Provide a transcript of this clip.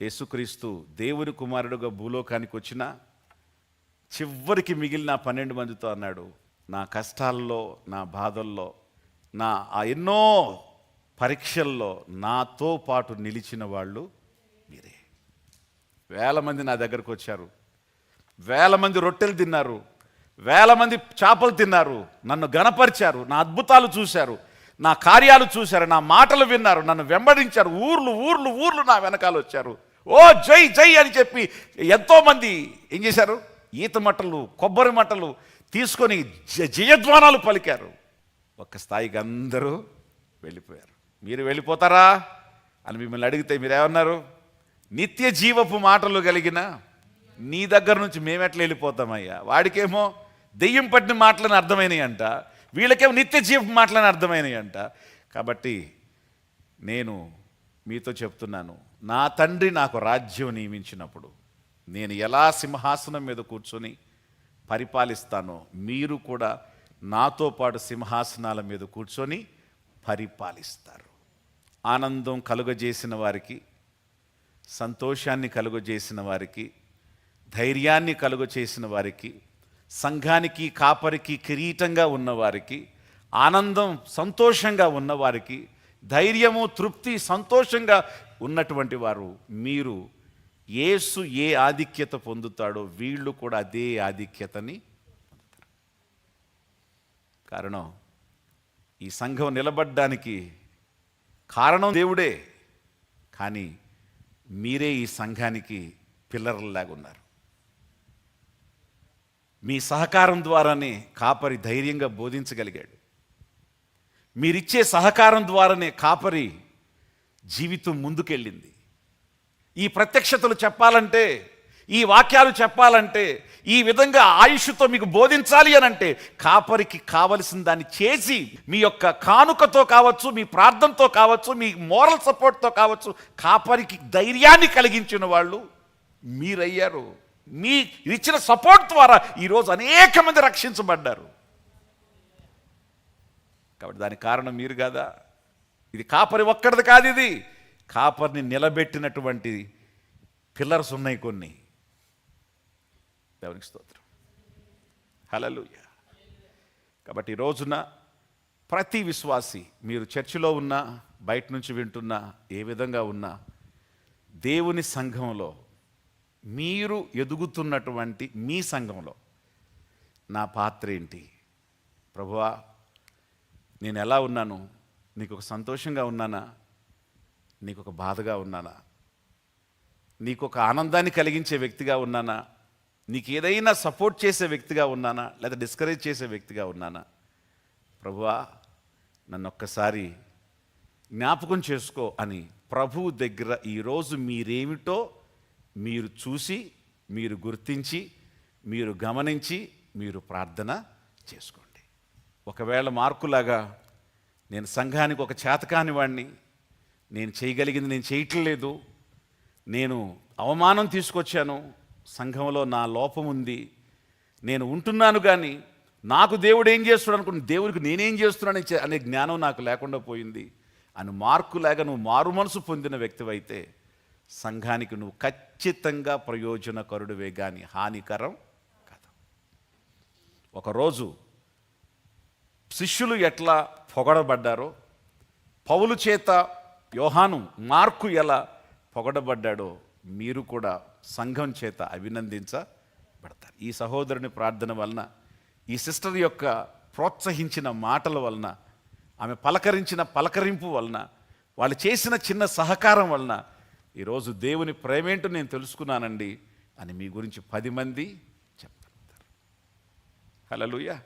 యేసుక్రీస్తు దేవుని కుమారుడుగా భూలోకానికి వచ్చిన చివరికి మిగిలిన 12 మందితో అన్నాడు, నా కష్టాల్లో, నా బాధల్లో, నా ఎన్నో పరీక్షల్లో నాతో పాటు నిలిచిన వాళ్ళు మీరే. వేల మంది నా దగ్గరకు వచ్చారు, వేల మంది రొట్టెలు తిన్నారు, వేల మంది చేపలు తిన్నారు, నన్ను గణపరిచారు, నా అద్భుతాలు చూశారు, నా కార్యాలు చూశారు, నా మాటలు విన్నారు, నన్ను వెంబడించారు, ఊర్లు ఊర్లు ఊర్లు నా వెనకాల వచ్చారు. ఓ జై జై అని చెప్పి ఎంతోమంది ఏం చేశారు, ఈత మట్టలు, కొబ్బరి మట్టలు తీసుకొని జయధ్వానాలు పలికారు. ఒక్క స్థాయికి అందరూ వెళ్ళిపోయారు. మీరు వెళ్ళిపోతారా అని మిమ్మల్ని అడిగితే మీరేమన్నారు? నిత్య జీవపు మాటలు కలిగిన నీ దగ్గర నుంచి మేమెట్లా వెళ్ళిపోతామయ్యా. వాడికేమో దెయ్యం పట్టిన మాటలని అర్థమైనవి అంట, వీళ్ళకేమో నిత్య జీవపు మాటలని అర్థమైనవి అంట. కాబట్టి నేను మీతో చెప్తున్నాను, నా తండ్రి నాకు రాజ్యం నియమించినప్పుడు నేను ఎలా సింహాసనం మీద కూర్చొని పరిపాలిస్తానో మీరు కూడా నాతో పాటు సింహాసనాల మీద కూర్చొని పరిపాలిస్తారు. ఆనందం కలుగజేసిన వారికి, సంతోషాన్ని కలుగజేసిన వారికి, ధైర్యాన్ని కలుగజేసిన వారికి, సంఘానికి కాపరికి కిరీటంగా ఉన్నవారికి, ఆనందం సంతోషంగా ఉన్నవారికి, ధైర్యము తృప్తి సంతోషంగా ఉన్నటువంటి వారు, మీరు యేసు ఏ ఆధిక్యత పొందుతాడో వీళ్ళు కూడా అదే ఆధిక్యతని పొందుతారు. కారణం, ఈ సంఘం నిలబడ్డానికి కారణం దేవుడే, కానీ మీరే ఈ సంఘానికి పిల్లర్లాగా ఉన్నారు. మీ సహకారం ద్వారానే కాపరి ధైర్యంగా బోధించగలిగాడు. మీరిచ్చే సహకారం ద్వారానే కాపరి జీవితం ముందుకెళ్ళింది. ఈ ప్రత్యక్షతలు చెప్పాలంటే, ఈ వాక్యాలు చెప్పాలంటే, ఈ విధంగా ఆయుష్తో మీకు బోధించాలి అని అంటే కాపరికి కావలసిన దాన్ని చేసి, మీ యొక్క కానుకతో కావచ్చు, మీ ప్రార్థనతో కావచ్చు, మీ మోరల్ సపోర్ట్తో కావచ్చు, కాపరికి ధైర్యాన్ని కలిగించిన వాళ్ళు మీరయ్యారు. మీ ఇచ్చిన సపోర్ట్ ద్వారా ఈరోజు అనేక మంది రక్షించబడ్డారు. కాబట్టి దానికి కారణం మీరు కాదా? ఇది కాపరి ఒక్కడిది కాదు, ఇది కాపరిని నిలబెట్టినటువంటి పిల్లర్స్ ఉన్నాయి కొన్ని. దేవునికి స్తోత్రం, హల్లెలూయా. కాబట్టి ఈ రోజున ప్రతి విశ్వాసి, మీరు చర్చిలో ఉన్నా, బయట నుంచి వింటున్నా, ఏ విధంగా ఉన్నా, దేవుని సంఘంలో మీరు ఎదుగుతున్నటువంటి మీ సంఘంలో నా పాత్ర ఏంటి? ప్రభువా, నేను ఎలా ఉన్నాను? నీకు ఒక సంతోషంగా ఉన్నానా? నీకు ఒక బాధగా ఉన్నానా? నీకు ఒక ఆనందాన్ని కలిగించే వ్యక్తిగా ఉన్నానా? నీకు ఏదైనా సపోర్ట్ చేసే వ్యక్తిగా ఉన్నానా? లేదా డిస్కరేజ్ చేసే వ్యక్తిగా ఉన్నానా? ప్రభువా, నన్ను ఒక్కసారి జ్ఞాపకం చేసుకో అని ప్రభువు దగ్గర ఈరోజు మీరేమిటో మీరు చూసి, మీరు గుర్తించి, మీరు గమనించి, మీరు ప్రార్థన చేసుకోండి. ఒకవేళ మార్కులాగా నేను సంఘానికి ఒక చేతకాని వాడిని, నేను చేయగలిగింది నేను చేయట్లేదు, నేను అవమానం తీసుకొచ్చాను, సంఘంలో నా లోపం ఉంది, నేను ఉంటున్నాను కానీ నాకు దేవుడు ఏం చేస్తున్నాడు అనుకుంటే దేవుడికి నేనేం చేస్తున్నాను అనే జ్ఞానం నాకు లేకుండా పోయింది అని మార్కులాగా నువ్వు మారు మనసు పొందిన వ్యక్తివైతే సంఘానికి నువ్వు ఖచ్చితంగా ప్రయోజనకరుడివే కానీ హానికరం కాదు. ఒకరోజు శిష్యులు ఎట్లా పొగడబడ్డారో, పౌలు చేత యోహాను, మార్కు ఎలా పొగడబడ్డాడో మీరు కూడా సంఘం చేత అభినందించబడతారు. ఈ సహోదరుని ప్రార్థన వలన, ఈ సిస్టర్ యొక్క ప్రోత్సహించిన మాటల వలన, ఆమె పలకరించిన పలకరింపు వలన, వాళ్ళు చేసిన చిన్న సహకారం వలన ఈరోజు దేవుని ప్రేమేంటో నేను తెలుసుకున్నానండి అని మీ గురించి 10 మంది చెప్తారు. హల్లెలూయా.